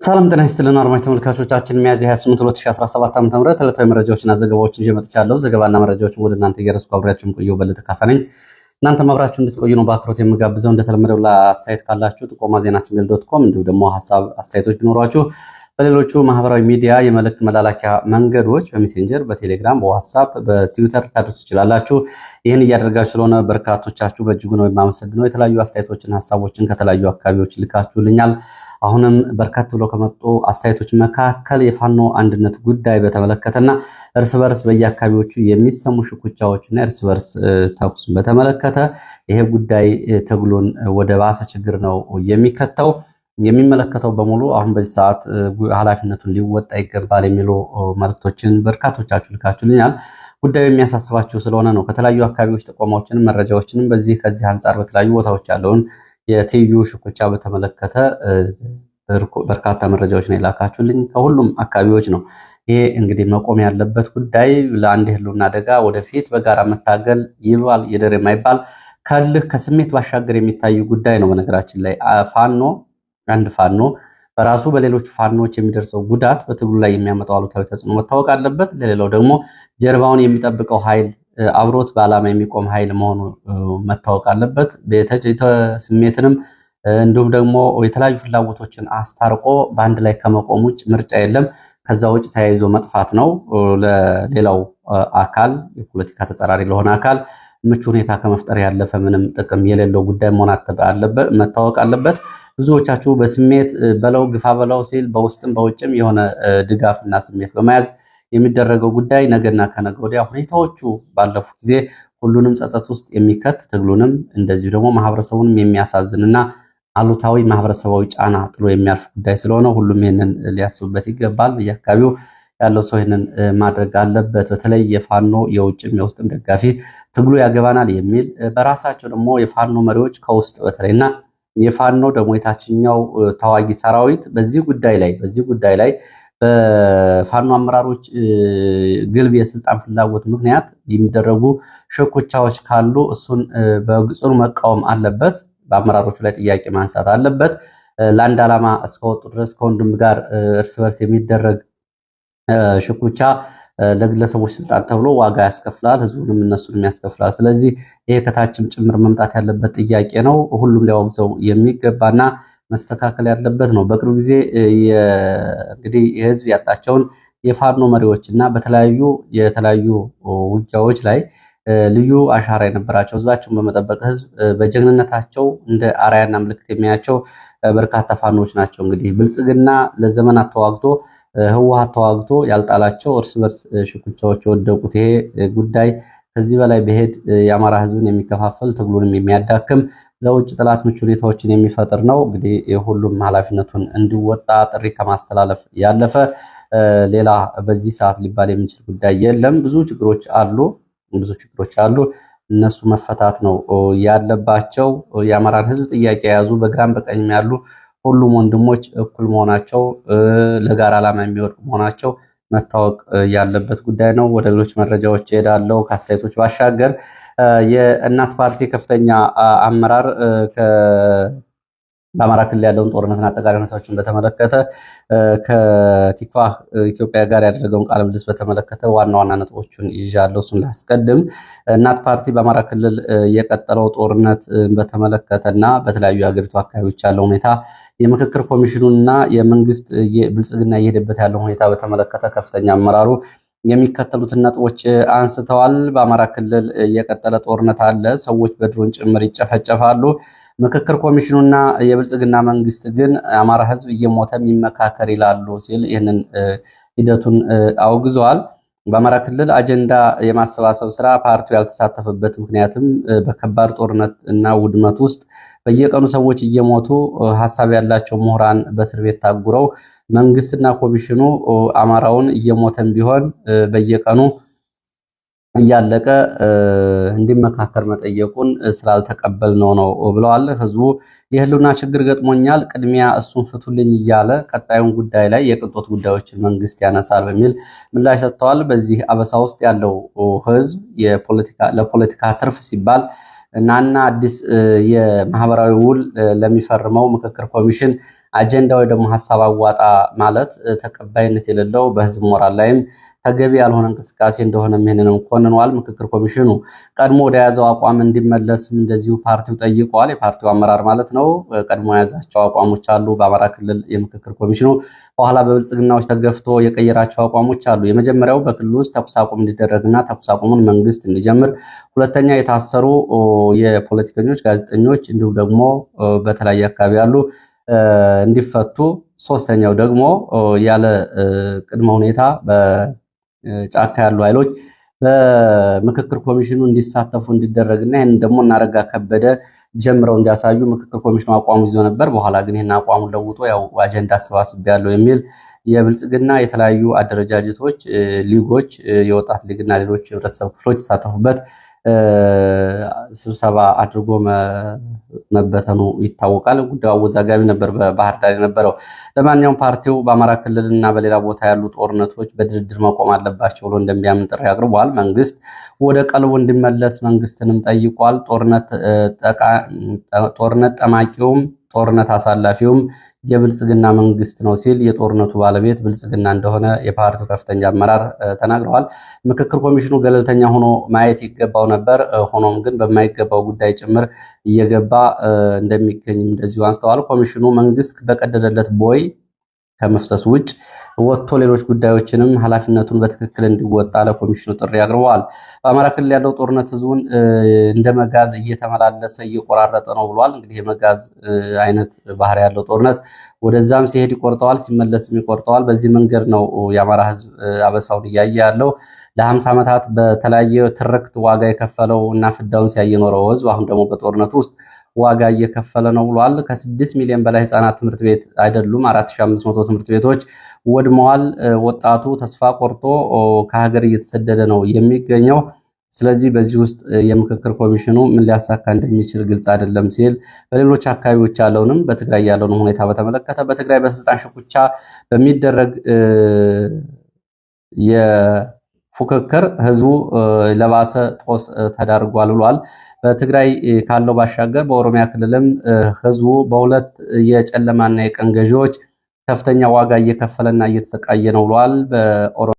ሰላም ጤና ይስጥልን አድማጭ ተመልካቾቻችን ሚያዝያ 28 2017 ዓ.ም ዕለታዊ መረጃዎችና ዘገባዎችን ይዤ መጥቻለሁ። ዘገባና መረጃዎችን ወደ እናንተ እያደረስኩ አብሬያችሁም ቆየው በለጠ ካሳ ነኝ። እናንተም አብራችሁ እንድትቆዩ ነው በአክብሮት የምጋብዘው። እንደተለመደው ለአስተያየት ካላችሁ ጥቆማ@ዜናስሚል.com እንዲሁም ደግሞ ሐሳብ አስተያየቶች ቢኖሯችሁ በሌሎቹ ማህበራዊ ሚዲያ የመልእክት መላላኪያ መንገዶች በሜሴንጀር፣ በቴሌግራም፣ በዋትስአፕ፣ በትዊተር ታደርሱ ትችላላችሁ። ይህን እያደረጋችሁ ስለሆነ በርካቶቻችሁ በእጅጉ ነው የማመሰግነው። የተለያዩ አስተያየቶችን፣ ሐሳቦችን ከተለያዩ አካባቢዎች ልካችሁልኛል። አሁንም በርካታ ብሎ ከመጡ አስተያየቶች መካከል የፋኖ አንድነት ጉዳይ በተመለከተና እርስ በርስ በየአካባቢዎቹ የሚሰሙ ሽኩቻዎችና እርስ በርስ ተኩስን በተመለከተ ይሄ ጉዳይ ትግሉን ወደ ባሰ ችግር ነው የሚከተው። የሚመለከተው በሙሉ አሁን በዚህ ሰዓት ኃላፊነቱን ሊወጣ ይገባል የሚሉ መልእክቶችን በርካቶቻችሁ ልካችሁልኛል። ጉዳዩ የሚያሳስባችሁ ስለሆነ ነው። ከተለያዩ አካባቢዎች ጥቆማዎችንም መረጃዎችንም ከዚህ አንጻር በተለያዩ ቦታዎች ያለውን የትይዩ ሽኩቻ በተመለከተ በርካታ መረጃዎች ነው የላካችሁልኝ ከሁሉም አካባቢዎች ነው። ይሄ እንግዲህ መቆም ያለበት ጉዳይ ለአንድ ህልውና አደጋ ወደፊት በጋራ መታገል ይባል ይደር የማይባል ከልህ ከስሜት ባሻገር የሚታይ ጉዳይ ነው። በነገራችን ላይ አንድ ፋኖ በራሱ በሌሎች ፋኖች የሚደርሰው ጉዳት በትግሉ ላይ የሚያመጣው አሉታዊ ተጽዕኖ መታወቅ አለበት። ለሌላው ደግሞ ጀርባውን የሚጠብቀው ኃይል አብሮት በዓላማ የሚቆም ኃይል መሆኑ መታወቅ አለበት። ስሜትንም እንዲሁም ደግሞ የተለያዩ ፍላጎቶችን አስታርቆ በአንድ ላይ ከመቆም ውጭ ምርጫ የለም። ከዛ ውጭ ተያይዞ መጥፋት ነው። ለሌላው አካል የፖለቲካ ተጸራሪ ለሆነ አካል ምቹ ሁኔታ ከመፍጠር ያለፈ ምንም ጥቅም የሌለው ጉዳይ መሆን መታወቅ አለበት። ብዙዎቻችሁ በስሜት በለው ግፋ በለው ሲል በውስጥም በውጭም የሆነ ድጋፍና ስሜት በመያዝ የሚደረገው ጉዳይ ነገና ከነገ ወዲያ ሁኔታዎቹ ባለፉ ጊዜ ሁሉንም ጸጸት ውስጥ የሚከት ትግሉንም እንደዚሁ ደግሞ ማህበረሰቡንም የሚያሳዝንና አሉታዊ ማህበረሰባዊ ጫና ጥሎ የሚያልፍ ጉዳይ ስለሆነ ሁሉም ይህንን ሊያስብበት ይገባል። በየአካባቢው ያለው ሰው ይህንን ማድረግ አለበት። በተለይ የፋኖ የውጭም የውስጥም ደጋፊ ትግሉ ያገባናል የሚል በራሳቸው ደግሞ የፋኖ መሪዎች ከውስጥ በተለይና የፋኖ ደግሞ የታችኛው ተዋጊ ሰራዊት በዚህ ጉዳይ ላይ በፋኖ አመራሮች ግልብ የስልጣን ፍላጎት ምክንያት የሚደረጉ ሽኩቻዎች ካሉ እሱን በጽኑ መቃወም አለበት። በአመራሮቹ ላይ ጥያቄ ማንሳት አለበት። ለአንድ ዓላማ እስከወጡ ድረስ ከወንድም ጋር እርስ በርስ የሚደረግ ሽኩቻ ለግለሰቦች ስልጣን ተብሎ ዋጋ ያስከፍላል፣ ህዝቡንም እነሱንም ያስከፍላል። ስለዚህ ይሄ ከታችም ጭምር መምጣት ያለበት ጥያቄ ነው። ሁሉም ሊያወግዘው የሚገባና መስተካከል ያለበት ነው። በቅርብ ጊዜ እንግዲህ የህዝብ ያጣቸውን የፋኖ መሪዎች እና የተለያዩ ውጊያዎች ላይ ልዩ አሻራ የነበራቸው ህዝባቸውን በመጠበቅ ህዝብ በጀግንነታቸው እንደ አርአያና ምልክት የሚያያቸው በርካታ ፋኖች ናቸው። እንግዲህ ብልጽግና ለዘመናት ተዋግቶ ህወሓት ተዋግቶ ያልጣላቸው እርስ በርስ ሽኩቻዎች የወደቁት ይሄ ጉዳይ ከዚህ በላይ በሄድ የአማራ ህዝብን የሚከፋፈል ትግሉንም የሚያዳክም ለውጭ ጥላት ምቹ ሁኔታዎችን የሚፈጥር ነው። እንግዲህ የሁሉም ኃላፊነቱን እንዲወጣ ጥሪ ከማስተላለፍ ያለፈ ሌላ በዚህ ሰዓት ሊባል የሚችል ጉዳይ የለም። ብዙ ችግሮች አሉ። እነሱ መፈታት ነው ያለባቸው። የአማራን ህዝብ ጥያቄ የያዙ በግራም በቀኝም ያሉ ሁሉም ወንድሞች እኩል መሆናቸው ለጋራ ዓላማ የሚወድቁ መሆናቸው መታወቅ ያለበት ጉዳይ ነው። ወደ ሌሎች መረጃዎች እሄዳለሁ። ከአስተያየቶች ባሻገር የእናት ፓርቲ ከፍተኛ አመራር በአማራ ክልል ያለውን ጦርነትና አጠቃላይ ሁኔታዎችን በተመለከተ ከቲክቫህ ኢትዮጵያ ጋር ያደረገውን ቃለ ምልልስ በተመለከተ ዋና ነጥቦችን ይዣለሁ። እሱን ላስቀድም። እናት ፓርቲ በአማራ ክልል የቀጠለው ጦርነት በተመለከተና በተለያዩ የሀገሪቱ አካባቢዎች ያለው ሁኔታ የምክክር ኮሚሽኑና የመንግስት ብልጽግና እየሄደበት ያለው ሁኔታ በተመለከተ ከፍተኛ አመራሩ የሚከተሉትን ነጥቦች አንስተዋል። በአማራ ክልል የቀጠለ ጦርነት አለ። ሰዎች በድሮን ጭምር ይጨፈጨፋሉ። ምክክር ኮሚሽኑና የብልጽግና መንግስት ግን አማራ ህዝብ እየሞተ የሚመካከር ይላሉ ሲል ይህንን ሂደቱን አውግዘዋል። በአማራ ክልል አጀንዳ የማሰባሰብ ስራ ፓርቲው ያልተሳተፈበት ምክንያትም በከባድ ጦርነት እና ውድመት ውስጥ በየቀኑ ሰዎች እየሞቱ ሀሳብ ያላቸው ምሁራን በእስር ቤት ታጉረው መንግስትና ኮሚሽኑ አማራውን እየሞተም ቢሆን በየቀኑ እያለቀ እንዲመካከር መጠየቁን ስላልተቀበልነው ነው ብለዋል። ህዝቡ የህልውና ችግር ገጥሞኛል፣ ቅድሚያ እሱን ፍቱልኝ እያለ ቀጣዩን ጉዳይ ላይ የቅንጦት ጉዳዮችን መንግስት ያነሳል በሚል ምላሽ ሰጥተዋል። በዚህ አበሳ ውስጥ ያለው ህዝብ ለፖለቲካ ትርፍ ሲባል ናና አዲስ የማህበራዊ ውል ለሚፈርመው ምክክር ኮሚሽን አጀንዳ ወይ ደግሞ ሀሳብ አዋጣ ማለት ተቀባይነት የሌለው በህዝብ ሞራል ላይም ተገቢ ያልሆነ እንቅስቃሴ እንደሆነ ይህንንም ኮንኗል። ምክክር ኮሚሽኑ ቀድሞ ወደ ያዘው አቋም እንዲመለስም እንደዚሁ ፓርቲው ጠይቋል። የፓርቲው አመራር ማለት ነው። ቀድሞ የያዛቸው አቋሞች አሉ በአማራ ክልል የምክክር ኮሚሽኑ በኋላ በብልጽግናዎች ተገፍቶ የቀየራቸው አቋሞች አሉ። የመጀመሪያው በክልሉ ውስጥ ተኩስ አቁም እንዲደረግና ተኩስ አቁሙን መንግስት እንዲጀምር፣ ሁለተኛ የታሰሩ የፖለቲከኞች፣ ጋዜጠኞች እንዲሁም ደግሞ በተለያየ አካባቢ ያሉ እንዲፈቱ፣ ሶስተኛው ደግሞ ያለ ቅድመ ሁኔታ ጫካ ያሉ ኃይሎች በምክክር ኮሚሽኑ እንዲሳተፉ እንዲደረግና ይህንን ደግሞ እናረጋ ከበደ ጀምረው እንዲያሳዩ ምክክር ኮሚሽኑ አቋሙ ይዞ ነበር። በኋላ ግን ይህን አቋሙን ለውጦ ያው አጀንዳ አሰባስቤያለሁ የሚል የብልጽግና የተለያዩ አደረጃጀቶች፣ ሊጎች፣ የወጣት ሊግና ሌሎች የህብረተሰብ ክፍሎች የተሳተፉበት ስብሰባ አድርጎ መበተኑ ይታወቃል። ጉዳዩ አወዛጋቢ ነበር በባህር ዳር የነበረው። ለማንኛውም ፓርቲው በአማራ ክልል እና በሌላ ቦታ ያሉ ጦርነቶች በድርድር መቆም አለባቸው ብሎ እንደሚያምን ጥሪ አቅርቧል። መንግስት ወደ ቀልቡ እንዲመለስ መንግስትንም ጠይቋል። ጦርነት ጠማቂውም ጦርነት አሳላፊውም የብልጽግና መንግስት ነው ሲል የጦርነቱ ባለቤት ብልጽግና እንደሆነ የፓርቲው ከፍተኛ አመራር ተናግረዋል። ምክክር ኮሚሽኑ ገለልተኛ ሆኖ ማየት ይገባው ነበር። ሆኖም ግን በማይገባው ጉዳይ ጭምር እየገባ እንደሚገኝም እንደዚሁ አንስተዋል። ኮሚሽኑ መንግስት በቀደደለት ቦይ ከመፍሰስ ውጭ ወጥቶ ሌሎች ጉዳዮችንም ኃላፊነቱን በትክክል እንዲወጣ ለኮሚሽኑ ጥሪ አቅርበዋል። በአማራ ክልል ያለው ጦርነት ህዝቡን እንደ መጋዝ እየተመላለሰ እየቆራረጠ ነው ብሏል። እንግዲህ የመጋዝ አይነት ባህሪ ያለው ጦርነት ወደዛም ሲሄድ ይቆርጠዋል፣ ሲመለስም ይቆርጠዋል። በዚህ መንገድ ነው የአማራ ህዝብ አበሳውን እያየ ያለው። ለ50 ዓመታት በተለያየ ትርክት ዋጋ የከፈለው እና ፍዳውን ሲያየኖረው ህዝብ አሁን ደግሞ በጦርነቱ ውስጥ ዋጋ እየከፈለ ነው ብሏል። ከ6 ሚሊዮን በላይ ህፃናት ትምህርት ቤት አይደሉም፣ 4500 ትምህርት ቤቶች ወድመዋል። ወጣቱ ተስፋ ቆርጦ ከሀገር እየተሰደደ ነው የሚገኘው። ስለዚህ በዚህ ውስጥ የምክክር ኮሚሽኑ ምን ሊያሳካ እንደሚችል ግልጽ አይደለም ሲል በሌሎች አካባቢዎች ያለውንም በትግራይ ያለውን ሁኔታ በተመለከተ በትግራይ በስልጣን ሽኩቻ በሚደረግ የፉክክር ህዝቡ ለባሰ ጦስ ተዳርጓል ብሏል። በትግራይ ካለው ባሻገር በኦሮሚያ ክልልም ህዝቡ በሁለት የጨለማና የቀን ገዢዎች ከፍተኛ ዋጋ እየከፈለና እየተሰቃየ ነው ብሏል።